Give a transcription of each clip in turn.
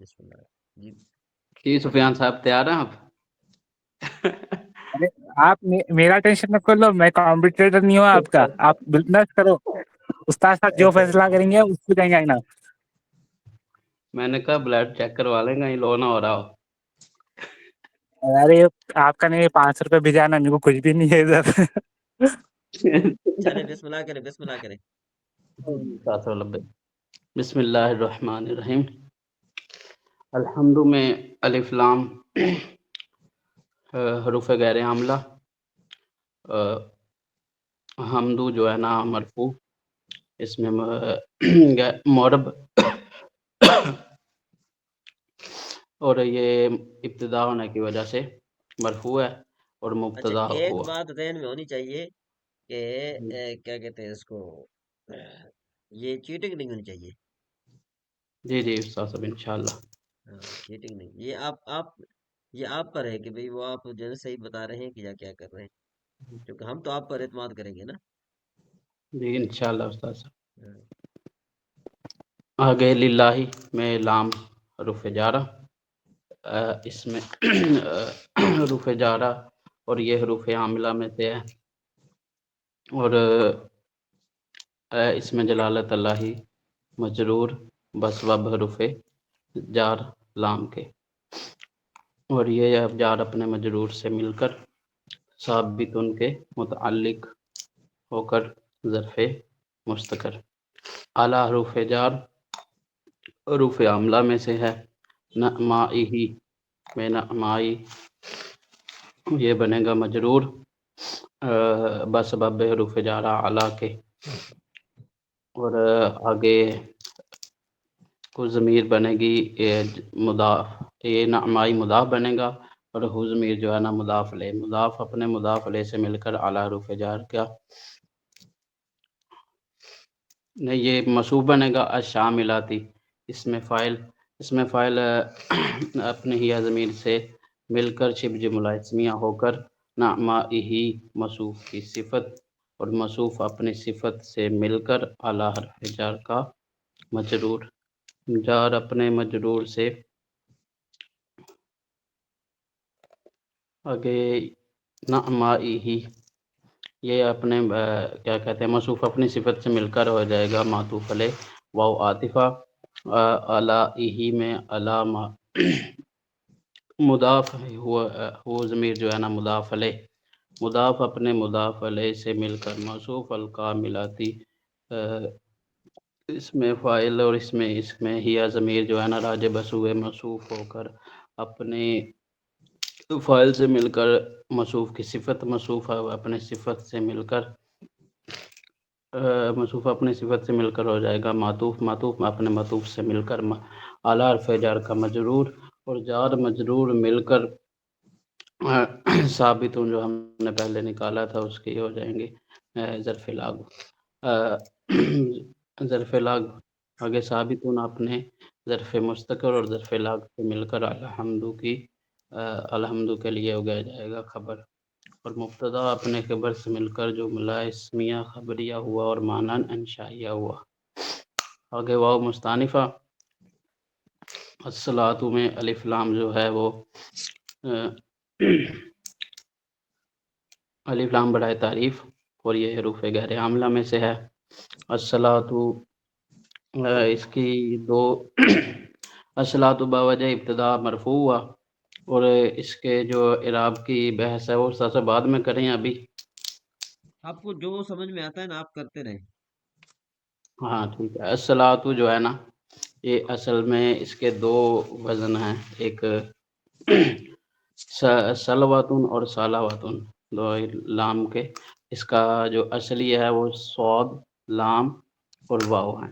بسم اللہ جی جی سفیان صاحب تیار ہیں آپ؟ ارے آپ میرا ٹینشن نہ کر لو، میں کمپٹیٹر نہیں ہوں آپ کا، آپ بزنس کرو، استاد صاحب جو فیصلہ کریں گے اس کو کہیں گے نا۔ میں نے کہا بلڈ چیک کروا لیں گے، لو نہ ہو رہا ہو۔ ارے آپ کا نہیں 500 روپے بھیجانا، میرے کو کچھ بھی نہیں ہے ادھر۔ چلے بسم اللہ کرے بسم اللہ کرے بسم اللہ الرحمن الرحیم۔ الحمد میں الف لام حروف غیر عاملہ، حمدو جو ہے نا مرفوع، اس میں معرب اور یہ ابتدا ہونے کی وجہ سے مرفوع ہے اور اچھا مبتدا ایک ہوا۔ بات ذہن میں ہونی چاہیے کہ کیا کہتے ہیں اس کو، یہ چیٹنگ نہیں ہونی چاہیے۔ جی جی استاد صاحب انشاءاللہ۔ چیٹنگ نہیں، یہ آپ پر ہے کہ بھئی وہ آپ جو ہے صحیح بتا رہے ہیں کہ یا کیا کر رہے ہیں، کیونکہ ہم تو آپ پر اعتماد کریں گے نا۔ جی انشاءاللہ استاد صاحب۔ ہاں، آگے للہ میں لام حروف جارہ، اس میں حروف جارہ اور یہ حروف عاملہ میں سے ہے، اور اس میں جلالت اللہ مجرور بسبب حروف جار لام کے، اور یہ جار اپنے مجرور سے مل کر ثابت ان کے متعلق ہو کر ظرف مستقر۔ اعلیٰ حروف جار حروف عاملہ میں سے ہے، نعمائی میں نعمائی یہ بنے گا مجرور بسبب حروف جارہ اعلیٰ کے، اور آگے کو ضمیر بنے گی مضاف، یہ نعمائی مضاف بنے گا، اور ہو ضمیر جو ہے نا مضاف علیہ، مضاف اپنے مضاف علیہ سے مل کر اعلیٰ حروف جار کیا نہیں، یہ مصوب بنے گا الشاملاتی، اس میں فاعل اپنے ہی ضمیر سے مل کر شبہ جملہ اسمیہ ہو کر نعمائہی موصوف کی صفت، اور موصوف اپنی صفت سے مل کر اعلیٰ حرف جار کا مجرور، جار اپنے مجرور سے آگے نعمائہی، یہ اپنے کیا کہتے ہیں موصوف اپنی صفت سے مل کر ہو جائے گا معطوف علیہ واو عاطفہ، علیہ میں علامہ مضاف ہو ضمیر جو ہے نا مضاف علیہ، مضاف اپنے مضاف علیہ سے مل کر موصوف الکاملاتی، اس میں فاعل اور اس میں ہی ضمیر جو ہے نا راجع بس ہوئے موصوف ہو کر اپنے فاعل سے مل کر موصوف کی صفت، موصوف اپنے صفت سے مل کر موصوف اپنی صفت سے مل کر ہو جائے گا معطوف، معطوف اپنے معطوف سے مل کر اعلیٰ حرف جار کا مجرور، اور جار مجرور مل کر ثابتون جو ہم نے پہلے نکالا تھا اس کے ہو جائیں گے ظرف لاغو، ظرف لاغو آگے ثابتون اپنے ظرف مستقر اور ظرف لاغو سے مل کر الحمدو کی الحمدو کے لیے اگایا جائے گا خبر، اور مبتدا اپنے خبر سے مل کر جملہ اسمیہ خبریہ ہوا اور معنی انشائیہ ہوا۔ آگے واو مستانفہ، الصلاۃ میں الف لام جو ہے وہ الف لام برائے تعریف، اور یہ حروف غیر عاملہ میں سے ہے۔ الصلاۃ اس کی دو الصلاۃ باوجہ ابتدا مرفوع ہوا، اور اس کے جو اعراب کی بحث ہے وہ سب سے بعد میں کریں ابھی؟ آپ کو جو سمجھ میں آتا ہے نا آپ کرتے رہیں۔ ہاں ٹھیک ہے۔ الصلاۃ جو ہے نا یہ اصل میں اس کے دو وزن ہیں، ایک سلواتن اور سالاواتن، دو لام کے، اس کا جو اصلی ہے وہ صاد لام اور واو ہیں۔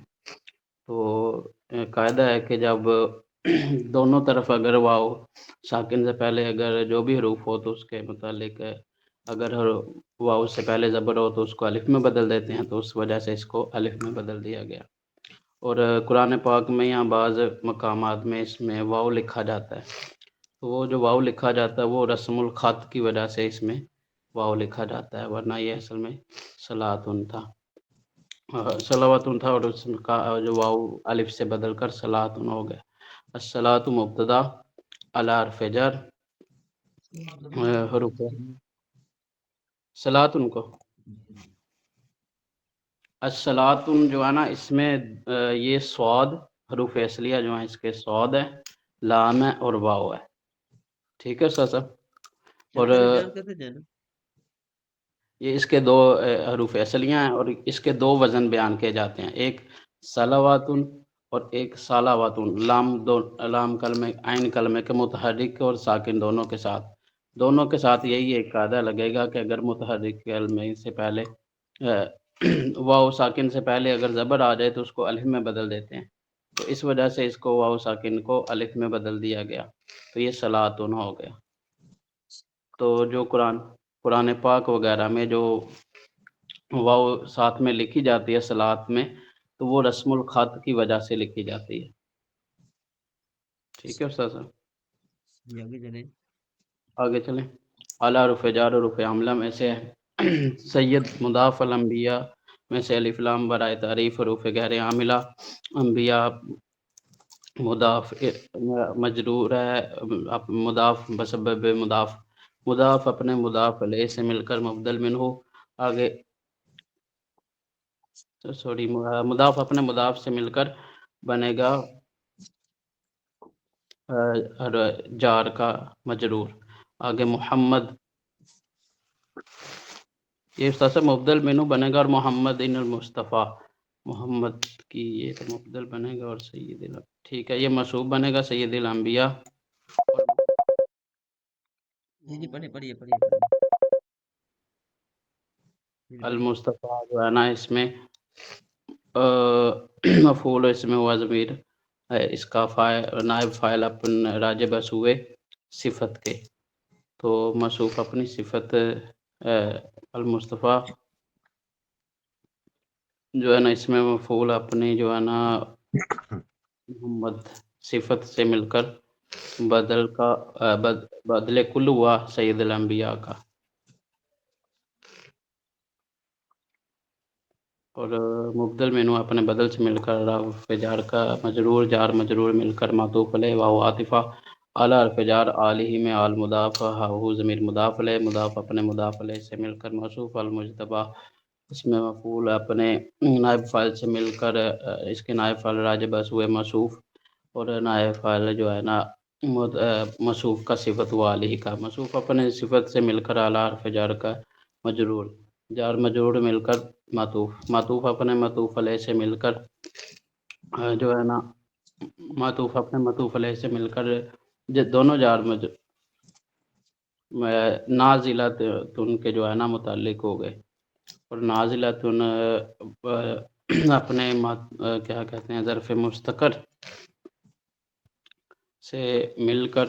تو قاعدہ ہے کہ جب دونوں طرف اگر واو ساکن سے پہلے اگر جو بھی حروف ہو تو اس کے متعلق اگر واو سے پہلے زبر ہو تو اس کو الف میں بدل دیتے ہیں، تو اس وجہ سے اس کو الف میں بدل دیا گیا، اور قرآن پاک میں یا بعض مقامات میں اس میں واو لکھا جاتا ہے، تو وہ جو واو لکھا جاتا ہے وہ رسم الخط کی وجہ سے اس میں واو لکھا جاتا ہے، ورنہ یہ اصل میں صلاتن تھا، صلواتن تھا، اور اس کا جو واو الف سے بدل کر صلاتن ہو گیا۔ الصلاۃ مبتدا علی حرف جر حروف صلاتن کو الصلاتن جو ہے نا اس میں یہ صاد حروف اصلیہ جو ہیں اس کے صاد ہے، لام ہے اور واو ہے. ٹھیک ہے سر. اور بیان کرتے جائیں نا. یہ اس کے دو حروف اصلیہ ہیں اور اس کے دو وزن بیان کیے جاتے ہیں، ایک صلواتن اور ایک صلاواتن. لام کلمے عین کلمے کے متحرک اور ساکن دونوں کے ساتھ یہی ایک قاعدہ لگے گا کہ اگر متحرک کلمے سے پہلے واو ساکن سے پہلے اگر زبر آ جائے تو اس کو الف میں بدل دیتے ہیں، تو اس وجہ سے اس کو واو ساکن کو الف میں بدل دیا گیا، تو یہ صلاتن ہو گیا. تو جو قرآن پاک وغیرہ میں جو واو ساتھ میں لکھی جاتی ہے صلات میں، تو وہ رسم الخط کی وجہ سے لکھی جاتی ہے. ٹھیک ہے استاد صاحب. آگے چلیں. اعلیٰ حروف جار حروف حملہ میں سے سید مضاف الانبیاء میں سے الف لام برائے تعریف حروف غیر عاملہ انبیاء مضاف مجرور ہے، مضاف بسبب مضاف اپنے مضاف علیہ سے مل کر مبدل منہ آگے مضاف اپنے مضاف سے مل کر بنے گا جار کا مجرور. آگے محمد یہ استاد سے مبدل منہ بنے گا اور محمد ان المصطفیٰ محمد کی یہ تو مبدل بنے گا اور سید ٹھیک ہے یہ منصوب بنے گا سید الانبیاء. جی پڑھیے. المصطفیٰ جو ہے نا اس میں مفعول اس میں ہوا ضمیر اس کا نائب فاعل اپن راجب ہوئے صفت کے، تو موصوف اپنی صفت المصطفیٰ جو ہے نا اس میں مفعول اپنی جو ہے نا محمد صفت سے مل کر بدل کل ہوا سید الانبیاء کا. اور مبدل مینو اپنے بدل سے مل کر حرف جار کا مجرور جار مجرور مل کر معطوف علیہ واو عاطفہ اعلیٰ حرف جار علیہ میں آل مضاف ہو ضمیر مضاف علیہ مضاف اپنے مضاف علیہ سے مل کر موصوف المجتبی اس میں مفعول اپنے نائب فاعل سے مل کر اس کے نائب فاعل راجب ہوئے موصوف اور نائب فاعل جو ہے نا موصوف کا صفت و علیہ کا موصوف اپنے صفت سے مل کر اعلیٰ حرف جار کا مجرور جار مجرور مل کر معطوف اپنے معطوف علیہ سے مل کر جو ہے نا معطوف اپنے معطوف علیہ سے مل کر دونوں جار نازلتن کے جو ہے نا متعلق ہو گئے اور نازلتن اپنے کیا کہتے ہیں ظرف مستقر سے مل کر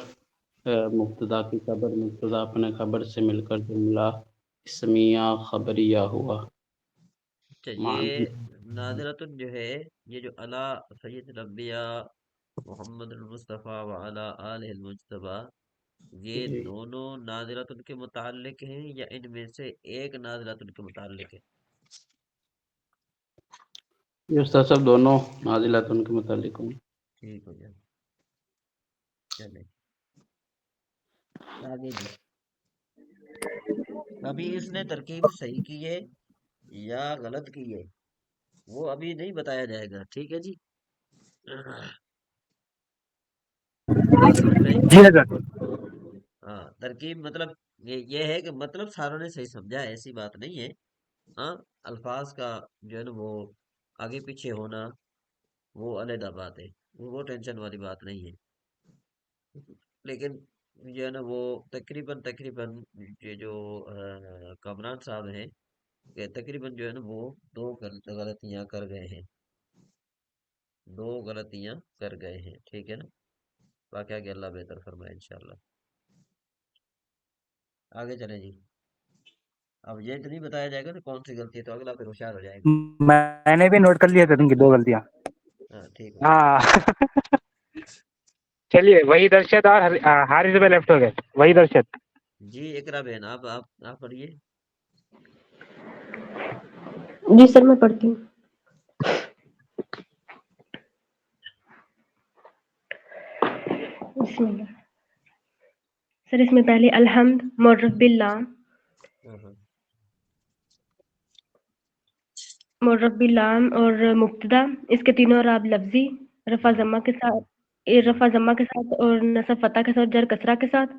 مبتدا کی خبر مبتدا اپنے خبر سے مل کر جملہ اسمیہ خبریہ ہوا. یہ نازلتن جو ہے یہ جو علی سید الانبیاء محمد المصطفیٰ وعلی آلہ المجتبی یہ دونوں نازلتن کے متعلق ہیں یا ان میں سے ایک نازلتن کے متعلق ہے؟ یہ استاد صاحب دونوں نازلتن کے متعلق ہوں. ٹھیک ہو جائے. چلیں آگے جی. ابھی اس نے ترکیب صحیح کی ہے یا غلط کی ہے وہ ابھی نہیں بتایا جائے گا. ٹھیک ہے جی. ترکیب صحیح کی جی ہے. حضرت. ہاں ترکیب مطلب یہ ہے کہ مطلب ساروں نے صحیح سمجھا ہے ایسی بات نہیں ہے. ہاں الفاظ کا جو ہے نا وہ آگے پیچھے ہونا وہ علیحدہ بات ہے، وہ ٹینشن والی بات نہیں ہے. لیکن جو ہے نا وہ تقریباً یہ جو کامران صاحب ہیں کہ تقریباً جو ہے نا وہ غلطیاں کر گئے ہیں. ٹھیک ہے نا. باقی آگے اللہ بہتر فرمائے انشاءاللہ. آگے چلیں جی. اب یہ تو نہیں بتایا جائے گا نا کون سی غلطی ہے تو اگلا پھر ہوشیار ہو جائے گا. میں نے بھی نوٹ کر لیا تھا تم کی 2 غلطیاں. ہاں ٹھیک ہے. ہاں چلیے وہی درشت اور حارث پہ لیفٹ ہو گئے. وہی درشت. جی اقرا بہن آپ پڑھیے. جی سر میں پڑھتی ہوں. بسم اللہ. سر اس میں پہلے الحمد معرف باللام، معرف باللام اور مبتدا، اس کے تینوں اعراب لفظی، رفع ضمہ کے ساتھ، رفع ضمہ کے ساتھ اور نصب فتح کے ساتھ، جر کسرہ کے ساتھ.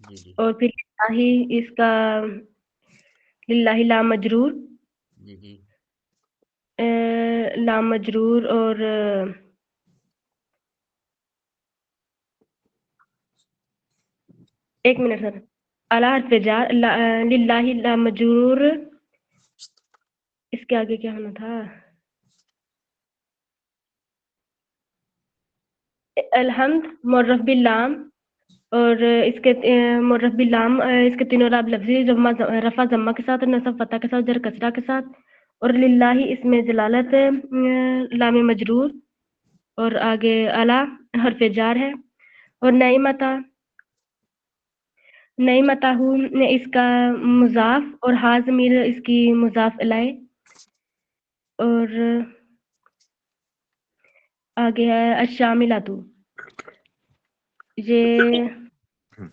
جی جی اور پھر للہ اس کا للہ لام مجرور، جی جی لام مجرور اور ایک منٹ سر، اعلیٰ حرف جار للہ لام مجرور، اس کے آگے کیا ہونا تھا؟ الحمد معرف باللام اور اس کے معرف باللام، اس کے تینوں اعراب لفظی، رفع ضمہ کے ساتھ اور نصب فتح کے ساتھ، جر کسرہ کے ساتھ. اور للہ اس میں جلالت لام مجرور اور آگے اعلیٰ حرف جار ہے. اور نعمتہ اس کا مضاف اور ہا ضمیر اس کی مضاف الیہ. اور آگے ہے الشاملۃ، یہ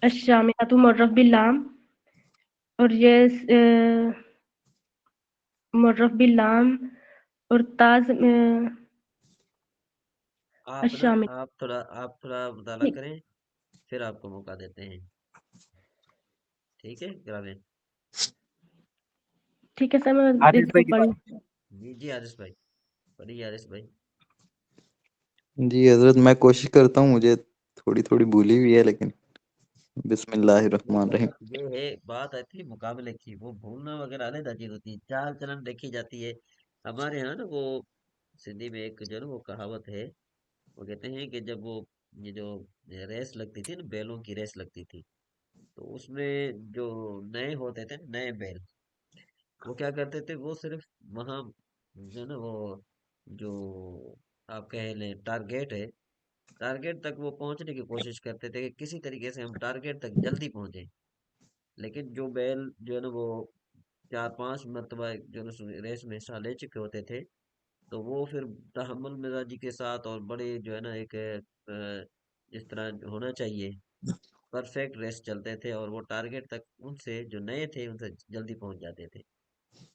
الشاملۃ معرف باللام اور یہ معرف باللام اور تاز الشامل. آپ تھوڑا مطالعہ کریں، پھر آپ کو موقع دیتے ہیں. ٹھیک ہے گرامی. ٹھیک ہے سر، میں عارف اس کو بھائی کی پڑھ بات. جی حارث بھائی پڑھیے. حارث بھائی جی حضرت میں کوشش کرتا ہوں، مجھے تھوڑی تھوڑی بھولی ہوئی ہے، لیکن بسم اللہ الرحمن الرحیم. یہ ہے بات آتی مقابلے کی، وہ بھولنا وغیرہ علیحدہ چیز ہوتی ہے، چال چلن دیکھی جاتی ہے. ہمارے یہاں نا وہ سندھی میں ایک جو ہے نا وہ کہاوت ہے، وہ کہتے ہیں کہ جب وہ یہ جو ریس لگتی تھی نا، بیلوں کی ریس لگتی تھی، تو اس میں جو نئے ہوتے تھے، نئے بیل، وہ کیا کرتے تھے، وہ صرف وہاں جو ہے نا وہ جو آپ کہہ لیں ٹارگیٹ ہے، ٹارگیٹ تک وہ پہنچنے کی کوشش کرتے تھے کہ کسی طریقے سے ہم ٹارگیٹ تک جلدی پہنچے. لیکن جو بیل جو ہے نا وہ 4-5 مرتبہ جو ہے نا ریس میں حصہ لے چکے ہوتے تھے، تو وہ پھر تحمل مزاجی کے ساتھ اور بڑے جو ہے نا ایک جس طرح ہونا چاہیے پرفیکٹ ریس چلتے تھے، اور وہ ٹارگیٹ تک ان سے جو نئے تھے ان سے جلدی پہنچ جاتے تھے.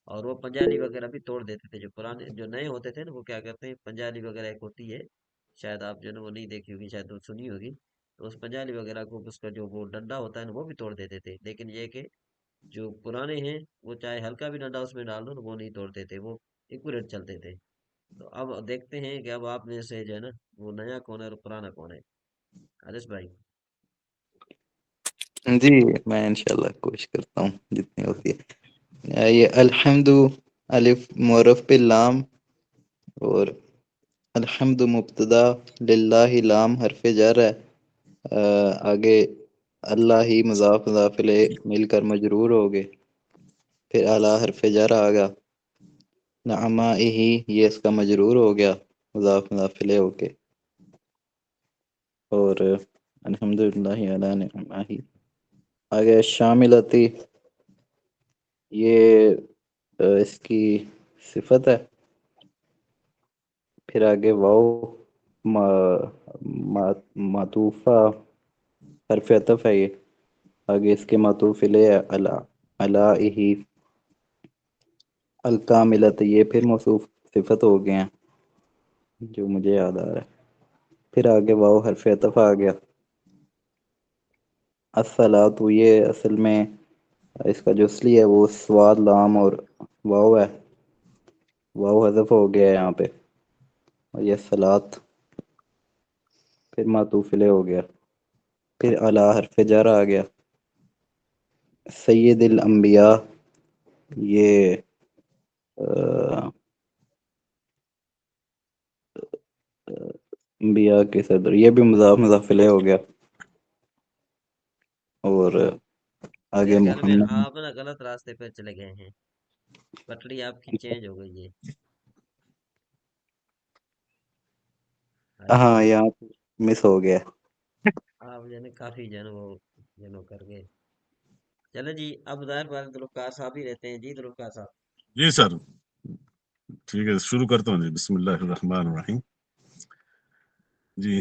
اور وہ پنجالی وغیرہ بھی توڑ دیتے تھے. جو پرانے جو نئے ہوتے تھے نا، وہ کیا کرتے ہیں، پنجالی وغیرہ ایک ہوتی ہے، شاید آپ جو ہے نا وہ نہیں دیکھی ہوگی، شاید وہ سنی ہوگی. تو اس پنجالی وغیرہ کو اس کا جو وہ ڈنڈا ہوتا ہے نا، وہ بھی توڑ دیتے تھے. لیکن یہ کہ جو پرانے ہیں وہ چاہے ہلکا بھی ڈنڈا اس میں ڈال دو نا، وہ نہیں توڑتے تھے، وہ ایکوریٹ چلتے تھے. تو اب دیکھتے ہیں کہ اب آپ میں سے جو ہے نا وہ نیا کون ہے اور پرانا کون ہے. حارث بھائی جی میں انشاءاللہ کوشش کرتا ہوں جتنی ہوتی ہے. یہ الحمد الف معرف باللام اور الحمد مبتدا، للہ لام حرف جر ہے. آگے اللہ ہی مضاف مضاف الیہ مل کر مجرور ہو گئے. پھر اعلیٰ حرف جر آ گیا. نعمہ ہی یہ اس کا مجرور ہو گیا مضاف مضاف الیہ ہو کے. اور الحمدللہ علی نعمہ ہی آگے شاملتی، یہ اس کی صفت ہے. پھر آگے واو معطوفہ حرف عطف ہے. یہ آگے اس کے معطوف الیہ علی الکاملت، یہ پھر موصوف صفت ہو گئے ہیں جو مجھے یاد آ رہا ہے. پھر آگے واو حرف عطف آ گیا. الصلاۃ، یہ اصل میں اس کا جو اصلی ہے وہ سواد لام اور واو ہے، واو حذف ہو گیا ہے یہاں پہ، اور یہ صلاۃ پھر معطوف الیہ ہو گیا. پھر اعلیٰ حرف جر آ گیا. سید الانبیاء، یہ انبیاء کے صدر، یہ بھی مضاف مضاف الیہ ہو گیا. اور آگے میرے خیال میں محمد. آپ نا غلط راستے پہ چلے گئے ہیں، پٹڑی آپ کی چینج ہو گئی ہے. حارث ہاں بھائی یہاں مس ہو گیا. آپ جو ہے نا کافی جو ہے نا وہ کر گئے. چلے جی، اب ظاہر بات ذوالفقار صاحب ہی رہتے ہیں. جی ذوالفقار صاحب جی سر ٹھیک ہے، شروع کرتا ہوں. جی بسم اللہ الرحمن الرحیم. جی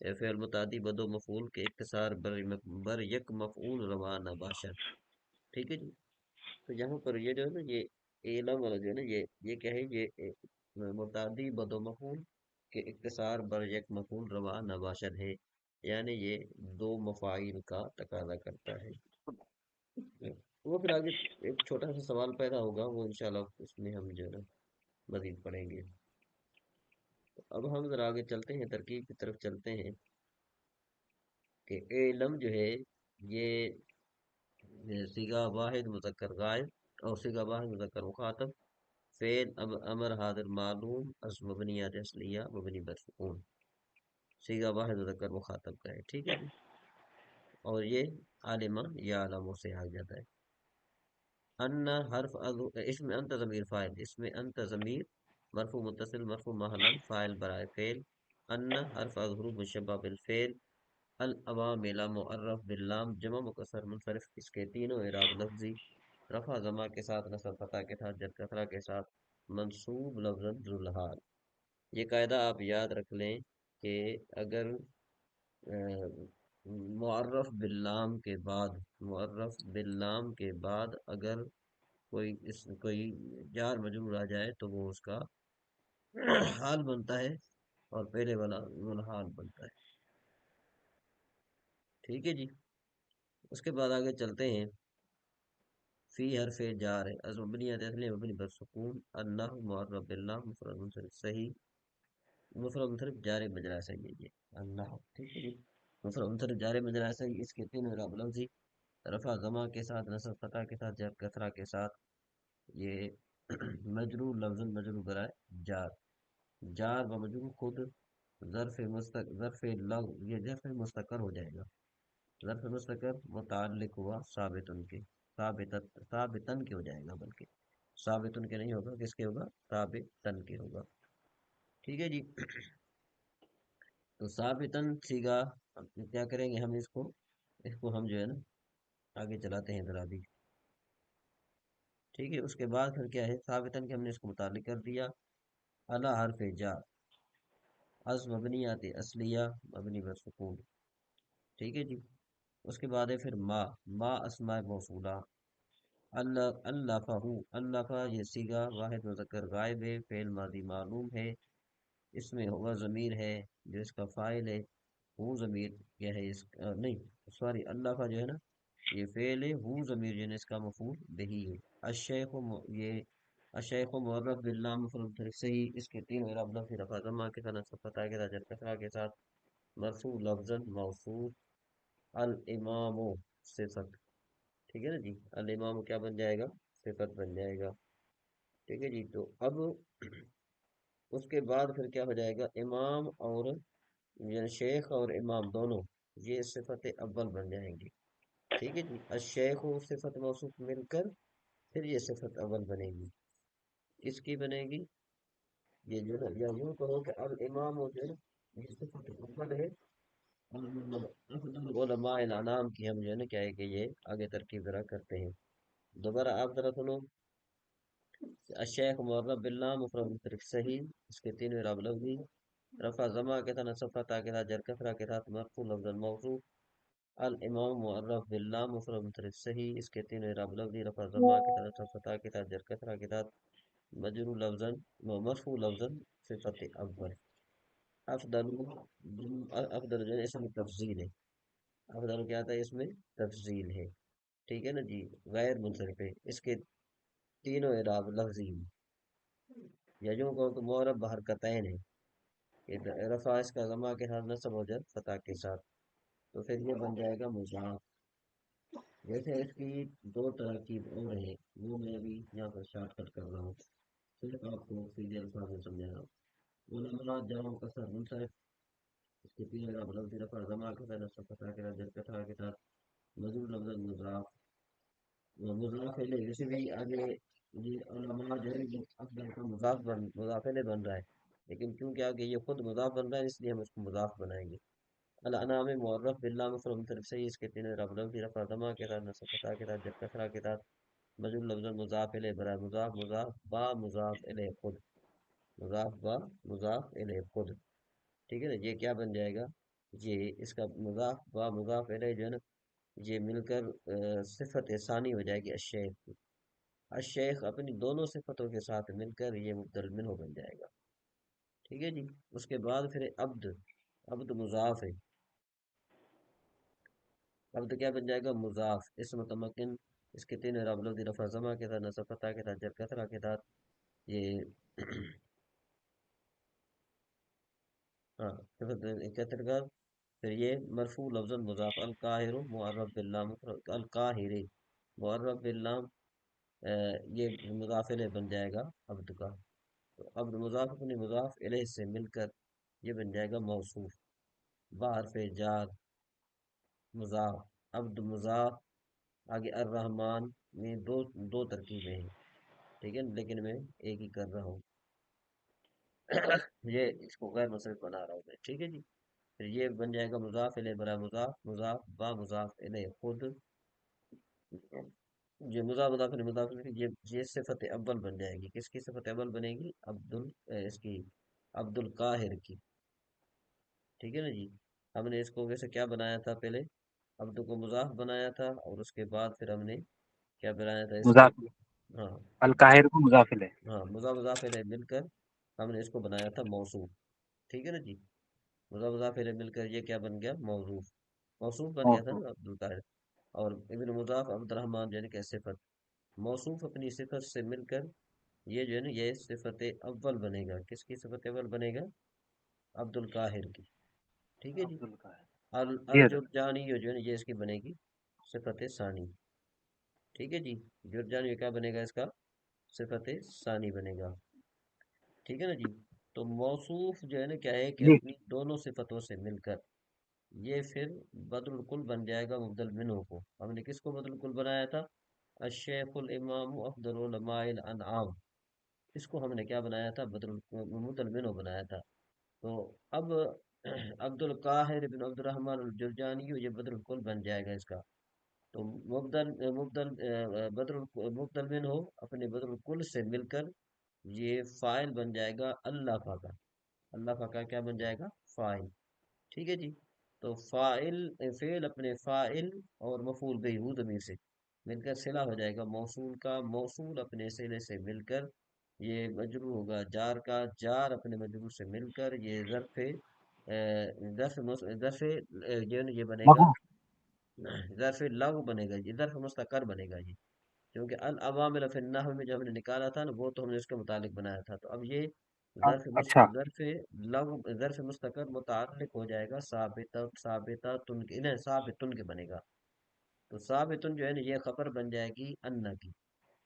فعل متعدی بدو مفعول کے اختصار بر یک مفعول روانہ باشد. ٹھیک ہے جی. تو یہاں پر یہ جو ہے نا یہ علم والا جو ہے نا یہ کیا ہے، یہ متعدی بدو مفعول کے اختصار بر یک مفعول روانہ باشد ہے، یعنی یہ دو مفاعیل کا تقاضا کرتا ہے. وہ پھر آگے ایک چھوٹا سا سوال پیدا ہوگا، وہ انشاءاللہ اس میں ہم جو ہے نا مزید پڑھیں گے. اب ہم ذرا آگے چلتے ہیں، ترکیب کی طرف چلتے ہیں کہ علم جو ہے یہ صیغہ واحد مذکر غائب اور صیغہ واحد مذکر مخاطب، فعل امر حاضر معلوم از مبنیات اصلیہ مبنی بر سکون، صیغہ واحد مذکر مخاطب کا ہے. ٹھیک ہے جی. اور یہ عالمہ یا علاموں سے آ جاتا ہے. ان حرف اس میں انت ضمیر فاعل، اس میں انت ضمیر مرفوع متصل مرفوع محلا فاعل برائے فعل. ان حرف حروف مشبہ بالفعل. العوامل معرف باللام جمع مکسر منصرف، اس کے تینوں اعراب لفظی، رفع ضمہ کے ساتھ نصب فتح کے ساتھ جر کسرہ کے ساتھ منصوب لفظ ذو الحال. یہ قاعدہ آپ یاد رکھ لیں کہ اگر معرف باللام کے بعد اگر کوئی جار مجرور آ جائے تو وہ اس کا حال بنتا ہے اور پہلے والا حال بنتا ہے. ٹھیک ہے جی. اس کے بعد آگے چلتے ہیں. فی حرف جار ہے از مبنیات اصلی مبنی بر سکون، النحو معرف باللام مفرد منصرف صحیح، مفرد منصرف جار مجرا صحیح ہے یہ النحو. ٹھیک ہے جی. مفرد منصرف جار مجرا صحیح، اس کے تین اعراب لفظی، رفع ضمہ کے ساتھ نصب فتح کے ساتھ جر کسرہ کے ساتھ. یہ مجرور لفظ مجرور برائے جار، جار و مجرور خود ظرف یہ ظرف مستقر ہو جائے گا. ظرف مستقر متعلق ہوا ثابتن کے، ثابتن کے ہو جائے گا، بلکہ ثابتن کے نہیں ہوگا، کس کے ہوگا؟ ثابتن کے ہوگا. ٹھیک ہے جی. تو ثابتن صیغہ کیا کریں گے ہم اس کو ہم جو ہے نا آگے چلاتے ہیں ذرا بھی. ٹھیک ہے. اس کے بعد پھر کیا ہے، ثابتن کے ہم نے اس کو متعلق کر دیا اعلی حرف جار از مبنیات اصلیہ مبنی بر سکون. ٹھیک ہے جی. اس کے بعد ہے پھر ما اسماء موصولہ. اللہ یہ صیغہ واحد مذکر غائب ہے، فعل ماضی معلوم ہے، اس میں ہوا ضمیر ہے جو اس کا فاعل ہے، وہ ضمیر کیا ہے نہیں سوری، اللہ جو ہے نا یہ فعل ہے، وہ ضمیر جو ہے اس کا مفعول بہی ہے. یہ الشیخ معرف باللام مفرد منصرف صحیح، اس کے تین اعراب لفظی، رفع ضمہ کے ساتھ نصب فتح کے ساتھ جر کسرہ کے ساتھ مرفوع لفظا موصوف. الامام صفت. ٹھیک ہے نا جی. الامام کیا بن جائے گا؟ صفت بن جائے گا. ٹھیک ہے جی. تو اب اس کے بعد پھر کیا ہو جائے گا، امام اور یعنی شیخ اور امام دونوں یہ صفت اول بن جائیں گے. ٹھیک ہے جی. الشیخ صفت موصوف مل کر پھر یہ صفت اول بنے گی. کس کی بنے گی؟ یہ جو ہے یا یوں کہو کہ الامام جو ہے یہ صفت اول ہے. علماء الانام کی ہم جو ہے نا کیا ہے کہ یہ آگے ترکیب ذرا کرتے ہیں. دوبارہ آپ ذرا سنو. الشیخ معرف باللام مفرد منصرف صحیح، اس کے تین اعراب لفظی، رفع ضمہ کے ساتھ نصب فتح کے ساتھ جر کسرہ کے ساتھ مرفوع لفظا موصوف. الامام معرف باللام مفرد منصرف صحیح، اس کے تین اعراب لفظی، رفع ضمہ کے ساتھ نصب فتح کے ساتھ جر کسرہ کے ساتھ مجرور لفظا مرفوع لفظا صفت اول. افضل جو ہے اس میں تفضیل ہے. افضل کیا تھا؟ اس میں تفضیل ہے. ٹھیک ہے نا جی. غیر منصرف ہے، اس کے تینوں اعراب لفظی ہیں. یا یوں کہو تو معرب بحرکتین ہے، رفع اس کا ضمہ کے ساتھ نصب ہو جائے فتح کے ساتھ، تو پھر یہ بن جائے گا مضاف. جیسے اس کی دو ترکیب اور ہیں، وہ میں بھی یہاں پر شارٹ کٹ کر رہا ہوں، صرف آپ کو سیدھے الفاظ میں سمجھا رہا ہوں. علماء جمع کسر منصرف، اس کے تین اعراب لفظی، رفع ضمہ کے ساتھ نصب فتح کے ساتھ جر کسرہ کے ساتھ مجرور لفظ مضاف. مضاف الیہ جیسے بھی آگے یہ علماء جو ہے یہ افضل کا مضاف الیہ بن رہا ہے، لیکن کیونکہ آگے یہ خود مضاف بن رہا ہے اس لیے ہم اس کو مضاف بنائیں گے. الانام معرف باللام مفرد منصرف صحیح، اس کے تین اعراب لفظی، رفع ضمہ کے ساتھ نصب فتح کے ساتھ جر کسرہ کے ساتھ مجرور لفظ مضاف الیہ برائے مضاف، مضاف با مضاف الیہ خود، مضاف با مضاف الیہ خود. ٹھیک ہے نا. یہ کیا بن جائے گا؟ یہ اس کا مضاف با مضاف الیہ جو ہے نا یہ مل کر صفت ثانی ہو جائے گی الشیخ کی۔ الشیخ اپنی دونوں صفتوں کے ساتھ مل کر یہ مبدل منہ بن جائے گا، ٹھیک ہے جی۔ اس کے بعد پھر عبد، عبد مضاف ہے، عبد کیا بن جائے گا؟ مضاف، اسم متمکن، اس کے تین اعراب لفظی رفع ضمہ کے ساتھ، نصب فتح کے ساتھ، جر کسرہ کے ساتھ، یہ ہاں کثر کا، پھر یہ مرفوع لفظ مضاف، القاہر معرب باللام، القاہر معرب باللام، یہ مضاف الیہ بن جائے گا عبد کا۔ تو عبد مضاف اپنی مضاف الیہ سے مل کر یہ بن جائے گا موصوف، بحرف جار مضاف، عبد مضاف، آگے الرحمن میں دو ترکیبیں ہیں، ٹھیک ہے، لیکن میں ایک ہی کر رہا ہوں یہ اس کو غیر مصرف بنا رہا ہوں میں، ٹھیک ہے جی۔ پھر یہ بن جائے گا مضاف الیہ برا مضاف، مضاف با مضاف الیہ خود، یہ مضاف مضاف الیہ مضاف الیہ، یہ صفت اول بن جائے گی، کس کی صفت اول بنے گی؟ اس کی عبد القاہر کی، ٹھیک ہے نا جی۔ ہم نے اس کو ویسے کیا بنایا تھا پہلے؟ عبد کو مضاف بنایا تھا، اور اس کے بعد پھر ہم نے کیا بنایا تھا اس کو؟ مضاف ہاں القاہر کو مضاف الیہ. ہاں مضاف مضاف الیہ مل کر ہم نے اس کو بنایا تھا موصوف، ٹھیک ہے نا جی۔ مضاف مضاف الیہ مل کر یہ کیا بن گیا؟ موصوف، موصوف بن گیا تھا موصوف. نا عبد القاہر، اور ابن مضاف عبد الرحمن یعنی کہ صفت، موصوف اپنی صفت سے مل کر یہ جو ہے نا یہ صفت اول بنے گا، کس کی صفت اول بنے گا؟ عبد القاہر کی، ٹھیک ہے جی۔ عبد القاہر. جی حضرت. الجرجانی جو ہے نا یہ اس کی بنے گی صفت ثانی، ٹھیک ہے جی۔ جرجانی کیا بنے گا؟ اس کا صفت ثانی بنے گا، ٹھیک ہے نا جی۔ تو موصوف جو ہے نا کیا ہے کہ جی. اپنی دونوں صفتوں سے مل کر یہ پھر بدل الکل بن جائے گا مبدل منہ کو۔ ہم نے کس کو بدل الکل بنایا تھا؟ الشیخ الامام افضل علماء الانعام، اس کو ہم نے کیا بنایا تھا؟ مبدل منہ بنایا تھا۔ تو اب عبد القاہر بن عبد الرحمن الجرجانی یہ بدل الکل بن جائے گا اس کا۔ تو مبدل منہ اپنے بدل الکل سے مل کر یہ فاعل بن جائے گا اللہ کا، اللہ کا کیا بن جائے گا؟ فاعل، ٹھیک ہے جی۔ تو فاعل فعل اپنے فاعل اور مفعول بہ وہ ضمیر سے مل کر صلہ ہو جائے گا موصول کا، موصول اپنے صلے سے مل کر یہ مجرور ہوگا جار کا، جار اپنے مجرور سے مل کر یہ یہ بنے گا مغو. ظرف لغو بنے گا جی، ظرف مستقر بنے گا جی، کیونکہ العوامل فی النحو میں جو ہم نے نکالا تھا نا وہ تو ہم نے اس کے متعلق بنایا تھا، تو اب یہ اچھا. ظرف مستقر متعلق ہو جائے گا ثابتن کے بنے گا۔ تو ثابتن جو ہے نا یہ خبر بن جائے گی ان کی،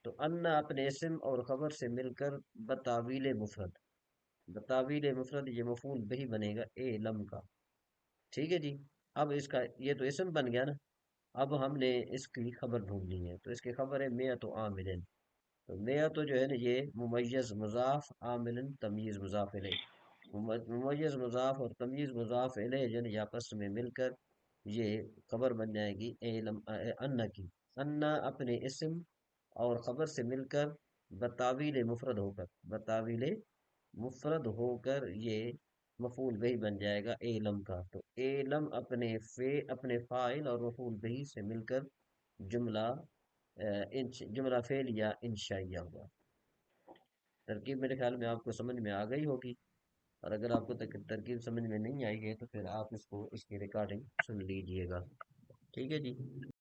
تو ان اپنے اسم اور خبر سے مل کر بتاویل مفرد، بتاویل مفرد یہ مفعول بہی بنے گا اے لم کا، ٹھیک ہے جی۔ اب اس کا یہ تو اسم بن گیا نا، اب ہم نے اس کی خبر ڈھونڈنی ہے، تو اس کی خبر ہے میت و عاملن، تو میت جو ہے نا یہ ممیز مضاف، عاملن تمیز مضاف الیہ، ممیز مضاف اور تمیز مضاف الیہ جو ہے نا آپس میں مل کر یہ خبر بن جائے گی ان کی، ان اپنے اسم اور خبر سے مل کر بتاویل مفرد ہو کر، بتاویل مفرد ہو کر یہ مفعول بہی بن جائے گا علم کا۔ تو علم اپنے فاعل اور مفعول بہی سے مل کر جملہ جملہ فعل یا انشائیہ ہوا۔ ترکیب میرے خیال میں آپ کو سمجھ میں آ گئی ہوگی، اور اگر آپ کو ترکیب سمجھ میں نہیں آئی ہے تو پھر آپ اس کی ریکارڈنگ سن لیجئے گا، ٹھیک ہے جی۔